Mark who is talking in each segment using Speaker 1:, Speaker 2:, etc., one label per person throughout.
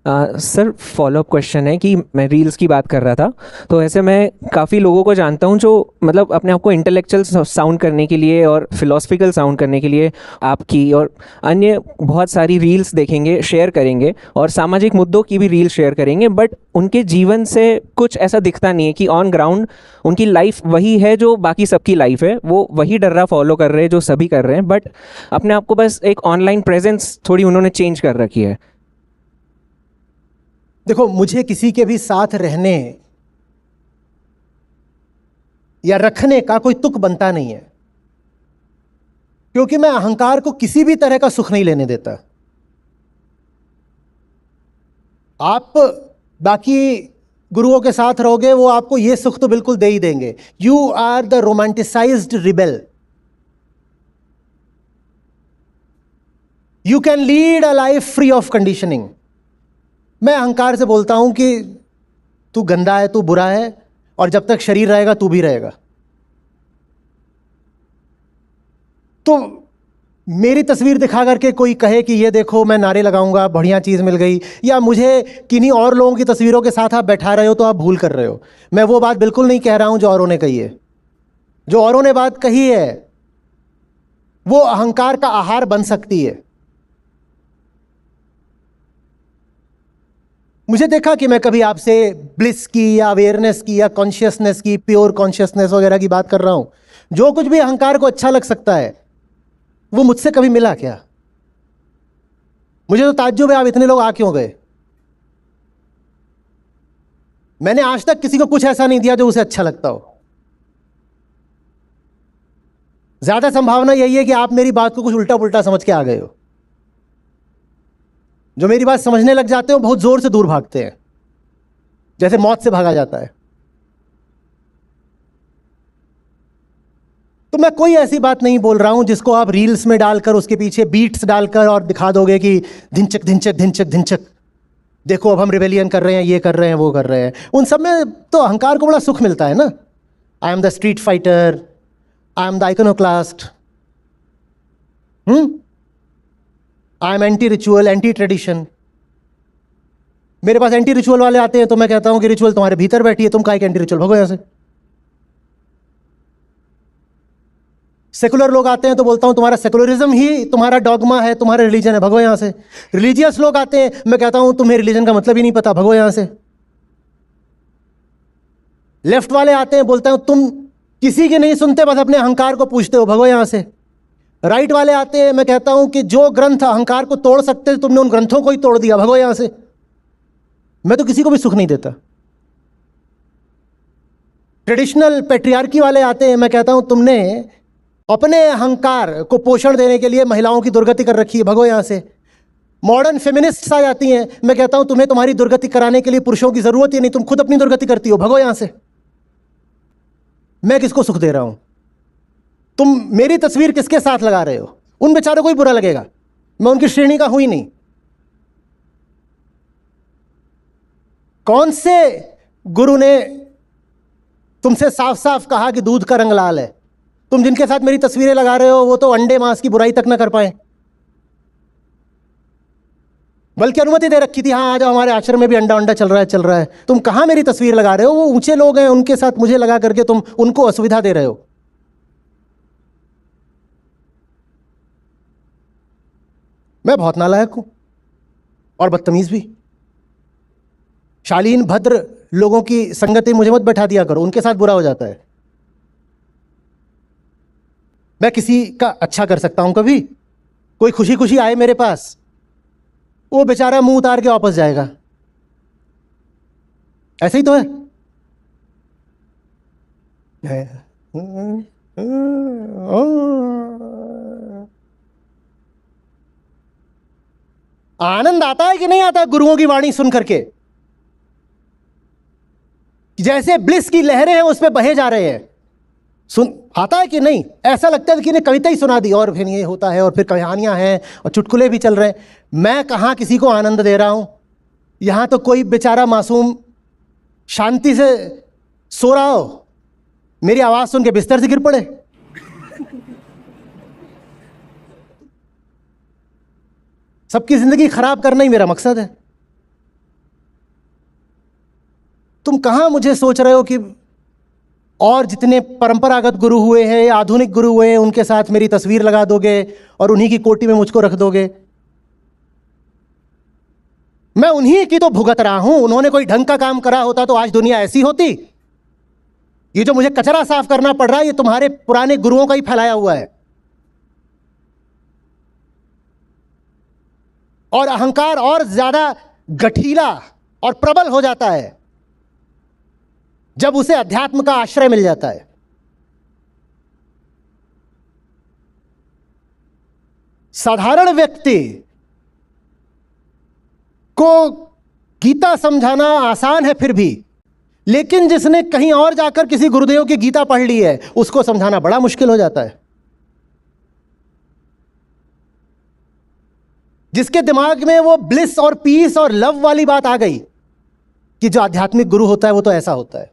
Speaker 1: Sir follow up question है कि मैं रील्स की बात कर रहा था। तो ऐसे मैं काफ़ी लोगों को जानता हूँ जो मतलब अपने आप को इंटेलेक्चुअल साउंड करने के लिए और फिलोसफिकल साउंड करने के लिए आपकी और अन्य बहुत सारी रील्स देखेंगे, शेयर करेंगे और सामाजिक मुद्दों की भी रील शेयर करेंगे, बट उनके जीवन से कुछ ऐसा दिखता नहीं है कि ऑन ग्राउंड उनकी लाइफ वही है जो बाकी सबकी लाइफ है, वो वही डर्रा फॉलो कर रहे हैं जो सभी कर रहे हैं, बट अपने आप को बस एक ऑनलाइन प्रेजेंस थोड़ी उन्होंने चेंज कर रखी है।
Speaker 2: देखो, मुझे किसी के भी साथ रहने या रखने का कोई तुक बनता नहीं है, क्योंकि मैं अहंकार को किसी भी तरह का सुख नहीं लेने देता। आप बाकी गुरुओं के साथ रहोगे, वो आपको ये सुख तो बिल्कुल दे ही देंगे। You are the romanticised rebel. You can lead a life free of conditioning. मैं अहंकार से बोलता हूं कि तू गंदा है, तू बुरा है, और जब तक शरीर रहेगा तू भी रहेगा। तो मेरी तस्वीर दिखा करके कोई कहे कि ये देखो मैं नारे लगाऊंगा, बढ़िया चीज़ मिल गई, या मुझे किन्हीं और लोगों की तस्वीरों के साथ आप बैठा रहे हो, तो आप भूल कर रहे हो। मैं वो बात बिल्कुल नहीं कह रहा हूं जो औरों ने कही है। जो औरों ने बात कही है वो अहंकार का आहार बन सकती है। मुझे देखा कि मैं कभी आपसे ब्लिस की या अवेयरनेस की या कॉन्शियसनेस की, प्योर कॉन्शियसनेस वगैरह की बात कर रहा हूं। जो कुछ भी अहंकार को अच्छा लग सकता है वो मुझसे कभी मिला क्या? मुझे तो ताज्जुब है, आप इतने लोग आ क्यों गए? मैंने आज तक किसी को कुछ ऐसा नहीं दिया जो उसे अच्छा लगता हो। ज्यादा संभावना यही है कि आप मेरी बात को कुछ उल्टा पुल्टा समझ के आ गए हो। जो मेरी बात समझने लग जाते हो बहुत जोर से दूर भागते हैं, जैसे मौत से भागा जाता है। तो मैं कोई ऐसी बात नहीं बोल रहा हूं जिसको आप रील्स में डालकर उसके पीछे बीट्स डालकर और दिखा दोगे कि धिनचक धिनचक धिनचक धिनचक, देखो अब हम रिबेलियन कर रहे हैं, ये कर रहे हैं, वो कर रहे हैं। उन सब में तो अहंकार को बड़ा सुख मिलता है ना। I am the street fighter, I am the iconoclast, I am anti ritual, anti tradition. मेरे पास एंटी रिचुअल वाले आते हैं तो मैं कहता हूं कि रिचुअल तुम्हारे भीतर बैठी है, तुम काहे के एंटी रिचुअल, भगो यहां से। सेकुलर लोग आते हैं तो बोलता हूं तुम्हारा सेकुलरिज्म ही तुम्हारा डॉगमा है, तुम्हारा रिलीजन है, भगो यहां से। रिलीजियस लोग आते हैं, मैं कहता हूं तुम्हें रिलीजन का मतलब ही नहीं पता, भगो यहां से। लेफ्ट वाले आते हैं, बोलते हैं तुम किसी की नहीं सुनते, बस अपने अहंकार को पूछते हो, भगो यहां से। राइट वाले आते हैं, मैं कहता हूं कि जो ग्रंथ अहंकार को तोड़ सकते थे तुमने उन ग्रंथों को ही तोड़ दिया, भगो यहां से। मैं तो किसी को भी सुख नहीं देता। ट्रेडिशनल पेट्रियार्की वाले आते हैं, मैं कहता हूं तुमने अपने अहंकार को पोषण देने के लिए महिलाओं की दुर्गति कर रखी है, भगो यहां से। मॉडर्न फेमिनिस्ट्स आ जाती हैं, मैं कहता हूं तुम्हें तुम्हारी दुर्गति कराने के लिए पुरुषों की जरूरत ही नहीं, तुम खुद अपनी दुर्गति करती हो, भगो यहां से। मैं किसको सुख दे रहा हूं? तुम मेरी तस्वीर किसके साथ लगा रहे हो? उन बेचारों को ही बुरा लगेगा, मैं उनकी श्रेणी का हूं ही नहीं। कौन से गुरु ने तुमसे साफ साफ कहा कि दूध का रंग लाल है? तुम जिनके साथ मेरी तस्वीरें लगा रहे हो वो तो अंडे मांस की बुराई तक ना कर पाए, बल्कि अनुमति दे रखी थी, हाँ आ जाओ हमारे आश्रम में भी अंडा अंडा चल रहा है, चल रहा है। तुम कहां मेरी तस्वीर लगा रहे हो? वो ऊंचे लोग हैं, उनके साथ मुझे लगा करके तुम उनको असुविधा दे रहे हो। मैं बहुत नालायक हूं और बदतमीज भी। शालीन भद्र लोगों की संगति मुझे मत बैठा दिया करो, उनके साथ बुरा हो जाता है। मैं किसी का अच्छा कर सकता हूं कभी? कोई खुशी खुशी आए मेरे पास, वो बेचारा मुंह उतार के वापस जाएगा, ऐसे ही तो है। आनंद आता है कि नहीं आता गुरुओं की वाणी सुन करके? जैसे ब्लिस की लहरें हैं उस पे बहे जा रहे हैं, सुन आता है कि नहीं? ऐसा लगता है कि इन्हें कविता ही सुना दी और फिर ये होता है और फिर कहानियां हैं और चुटकुले भी चल रहे हैं। मैं कहां किसी को आनंद दे रहा हूं? यहां तो कोई बेचारा मासूम शांति से सो रहा हो, मेरी आवाज सुन के बिस्तर से गिर पड़े। सबकी जिंदगी खराब करना ही मेरा मकसद है। तुम कहाँ मुझे सोच रहे हो कि और जितने परंपरागत गुरु हुए हैं या आधुनिक गुरु हुए हैं उनके साथ मेरी तस्वीर लगा दोगे और उन्हीं की कोटि में मुझको रख दोगे? मैं उन्हीं की तो भुगत रहा हूं। उन्होंने कोई ढंग का काम करा होता तो आज दुनिया ऐसी होती? ये जो मुझे कचरा साफ करना पड़ रहा है, ये तुम्हारे पुराने गुरुओं का ही फैलाया हुआ है। और अहंकार और ज्यादा गठीला और प्रबल हो जाता है जब उसे अध्यात्म का आश्रय मिल जाता है। साधारण व्यक्ति को गीता समझाना आसान है फिर भी, लेकिन जिसने कहीं और जाकर किसी गुरुदेव की गीता पढ़ ली है उसको समझाना बड़ा मुश्किल हो जाता है। जिसके दिमाग में वो ब्लिस और पीस और लव वाली बात आ गई कि जो आध्यात्मिक गुरु होता है वो तो ऐसा होता है।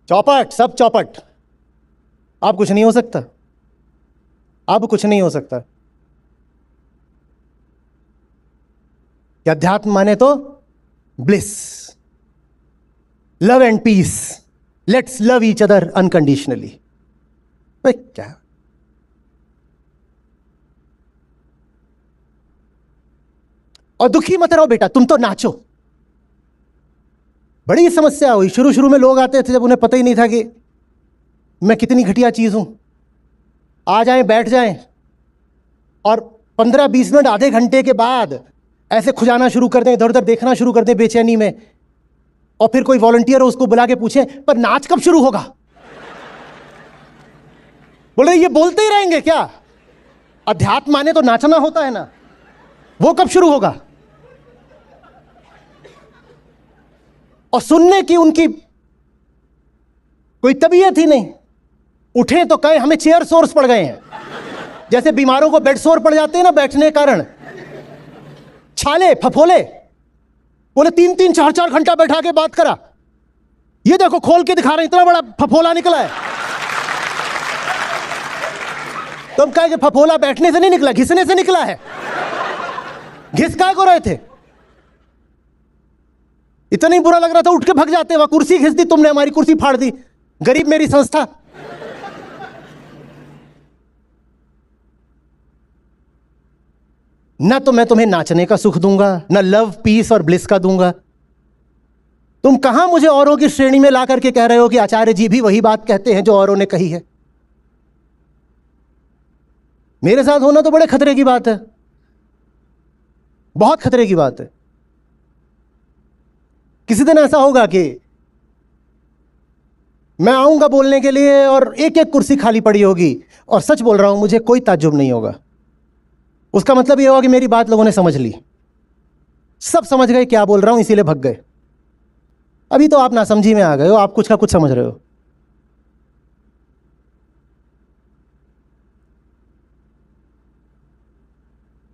Speaker 2: चौपट, सब चौपट। आप कुछ नहीं हो सकता, अब कुछ नहीं हो सकता। अध्यात्म माने तो bliss, love and peace. Let's love each other unconditionally. भाई क्या, और दुखी मत रहो बेटा, तुम तो नाचो। बड़ी समस्या हुई शुरू शुरू में। लोग आते थे जब उन्हें पता ही नहीं था कि मैं कितनी घटिया चीज हूं। आ जाएं, बैठ जाएं और 15-20 मिनट, आधे घंटे के बाद ऐसे खुजाना शुरू कर दें, इधर उधर देखना शुरू कर दें बेचैनी में, और फिर कोई वॉलंटियर हो उसको बुला के पूछे पर नाच कब शुरू होगा? बोले ये बोलते ही रहेंगे क्या? अध्यात्म माने तो नाचना होता है ना, वो कब शुरू होगा? और सुनने की उनकी कोई तबीयत ही नहीं। उठे तो कहे हमें चेयर सोर्स पड़ गए हैं, जैसे बीमारों को बेड सोर पड़ जाते हैं ना बैठने के कारण। छाले फफोले, बोले 3-3, 4-4 घंटा बैठा के बात करा। ये देखो खोल के दिखा रहे हैं, इतना बड़ा फफोला निकला है। तुम कहे कि फफोला बैठने से नहीं निकला, घिसने से निकला है। घिस काय को रहे थे? इतना ही बुरा लग रहा था, उठ के भग जाते। वहां कुर्सी घिस दी तुमने, हमारी कुर्सी फाड़ दी। गरीब मेरी संस्था। ना तो मैं तुम्हें नाचने का सुख दूंगा, ना लव पीस और ब्लिस का दूंगा। तुम कहां मुझे औरों की श्रेणी में ला करके कह रहे हो कि आचार्य जी भी वही बात कहते हैं जो औरों ने कही है। मेरे साथ होना तो बड़े खतरे की बात है, बहुत खतरे की बात है। किसी दिन ऐसा होगा कि मैं आऊंगा बोलने के लिए और एक एक कुर्सी खाली पड़ी होगी, और सच बोल रहा हूं मुझे कोई ताज्जुब नहीं होगा। उसका मतलब यह होगा कि मेरी बात लोगों ने समझ ली, सब समझ गए क्या बोल रहा हूं, इसीलिए भग गए। अभी तो आप नासमझी में आ गए हो, आप कुछ का कुछ समझ रहे हो।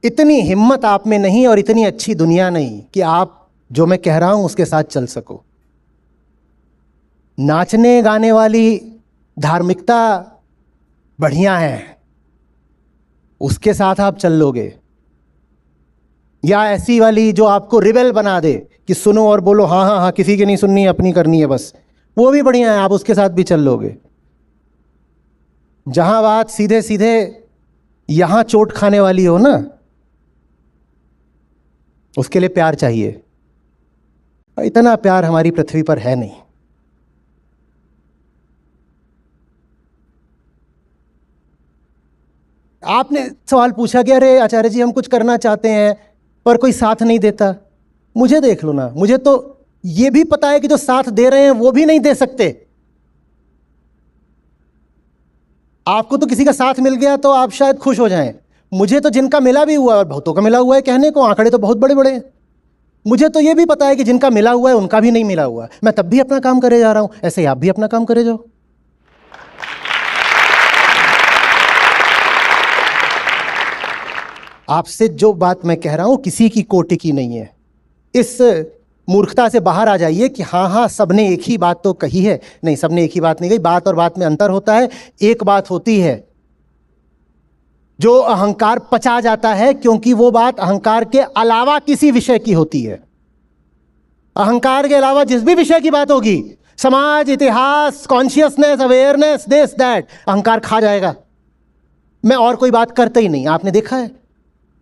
Speaker 2: इतनी हिम्मत आप में नहीं और इतनी अच्छी दुनिया नहीं कि आप जो मैं कह रहा हूं उसके साथ चल सको। नाचने गाने वाली धार्मिकता बढ़िया है, उसके साथ आप चल लोगे, या ऐसी वाली जो आपको रिबेल बना दे कि सुनो और बोलो हाँ हाँ हाँ, किसी की नहीं सुननी है, अपनी करनी है बस, वो भी बढ़िया है, आप उसके साथ भी चल लोगे। जहां बात सीधे सीधे यहां चोट खाने वाली हो ना, उसके लिए प्यार चाहिए। इतना प्यार हमारी पृथ्वी पर है नहीं। आपने सवाल पूछा कि अरे आचार्य जी हम कुछ करना चाहते हैं पर कोई साथ नहीं देता। मुझे देख लो ना, मुझे तो ये भी पता है कि जो साथ दे रहे हैं वो भी नहीं दे सकते। आपको तो किसी का साथ मिल गया तो आप शायद खुश हो जाएं। मुझे तो जिनका मिला भी हुआ है, और बहुतों का मिला हुआ है, कहने को आंकड़े तो बहुत बड़े बड़े हैं। मुझे तो ये भी पता है कि जिनका मिला हुआ है उनका भी नहीं मिला हुआ है। मैं तब भी अपना काम करे जा रहा हूं, ऐसे ही आप भी अपना काम करे जाओ। आपसे जो बात मैं कह रहा हूं किसी की कोटि की नहीं है। इस मूर्खता से बाहर आ जाइए कि हाँ हाँ सबने एक ही बात तो कही है। नहीं, सबने एक ही बात नहीं कही, बात और बात में अंतर होता है। एक बात होती है जो अहंकार पचा जाता है, क्योंकि वो बात अहंकार के अलावा किसी विषय की होती है। अहंकार के अलावा जिस भी विषय की बात होगी, समाज, इतिहास, कॉन्शियसनेस, अवेयरनेस, दिस दैट, अहंकार खा जाएगा। मैं और कोई बात करता ही नहीं। आपने देखा है,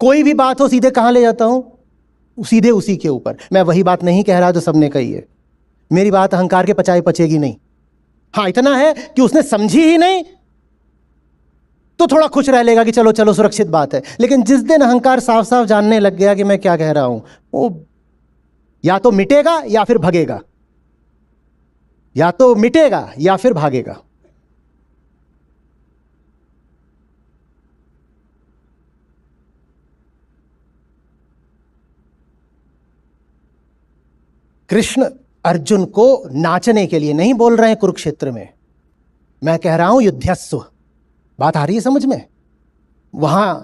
Speaker 2: कोई भी बात हो सीधे कहाँ ले जाता हूं? सीधे उसी के ऊपर। मैं वही बात नहीं कह रहा जो सबने कही है। मेरी बात अहंकार के पचाए पचेगी नहीं। हाँ, इतना है कि उसने समझी ही नहीं तो थोड़ा खुश रह लेगा कि चलो चलो सुरक्षित बात है। लेकिन जिस दिन अहंकार साफ साफ जानने लग गया कि मैं क्या कह रहा हूं, वो या तो मिटेगा या फिर भगेगा, या तो मिटेगा या फिर भागेगा। कृष्ण अर्जुन को नाचने के लिए नहीं बोल रहे हैं कुरुक्षेत्र में। मैं कह रहा हूं युद्धस्व। बात आ रही है समझ में? वहां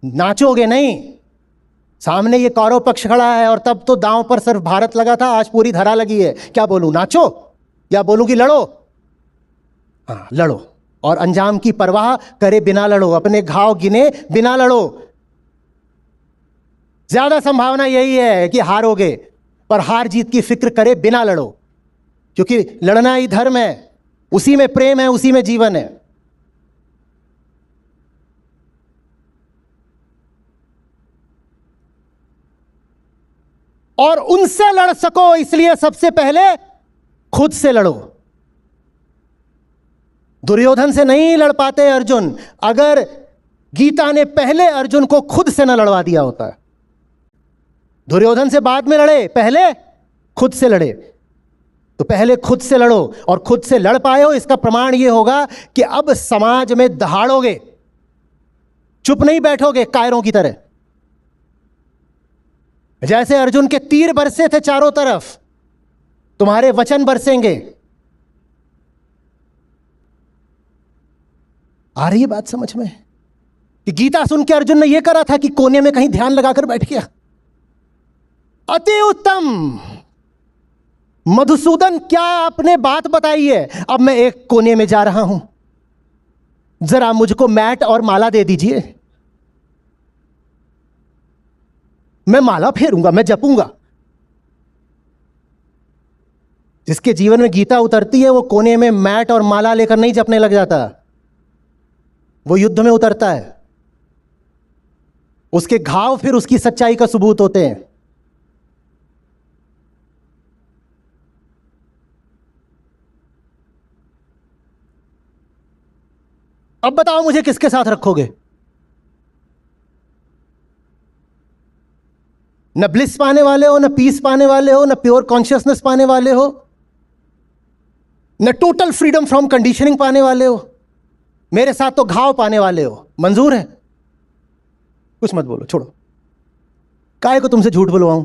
Speaker 2: नाचोगे नहीं। सामने ये कौरव पक्ष खड़ा है और तब तो दांव पर सिर्फ भारत लगा था, आज पूरी धरा लगी है। क्या बोलूं, नाचो या बोलूं कि लड़ो? हाँ, लड़ो और अंजाम की परवाह करे बिना लड़ो, अपने घाव गिने बिना लड़ो। ज्यादा संभावना यही है कि हारोगे, पर हार जीत की फिक्र करे बिना लड़ो, क्योंकि लड़ना ही धर्म है, उसी में प्रेम है, उसी में जीवन है। और उनसे लड़ सको इसलिए सबसे पहले खुद से लड़ो। दुर्योधन से नहीं लड़ पाते अर्जुन, अगर गीता ने पहले अर्जुन को खुद से न लड़वा दिया होता। दुर्योधन से बाद में लड़े, पहले खुद से लड़े। तो पहले खुद से लड़ो, और खुद से लड़ पाए हो इसका प्रमाण यह होगा कि अब समाज में दहाड़ोगे, चुप नहीं बैठोगे कायरों की तरह। जैसे अर्जुन के तीर बरसे थे चारों तरफ, तुम्हारे वचन बरसेंगे। आ रही है बात समझ में? कि गीता सुन के अर्जुन ने यह करा था कि कोने में कहीं ध्यान लगाकर बैठ गया। अति उत्तम मधुसूदन, क्या आपने बात बताई है। अब मैं एक कोने में जा रहा हूं, जरा मुझको मैट और माला दे दीजिए। मैं माला फेरूंगा, मैं जपूंगा। जिसके जीवन में गीता उतरती है वो कोने में मैट और माला लेकर नहीं जपने लग जाता, वो युद्ध में उतरता है। उसके घाव फिर उसकी सच्चाई का सबूत होते हैं। अब बताओ मुझे किसके साथ रखोगे? न ब्लिस पाने वाले हो, न पीस पाने वाले हो, न प्योर कॉन्शियसनेस पाने वाले हो, न टोटल फ्रीडम फ्रॉम कंडीशनिंग पाने वाले हो। मेरे साथ तो घाव पाने वाले हो। मंजूर है? कुछ मत बोलो, छोड़ो। काहे को तुमसे झूठ बुलवाऊं?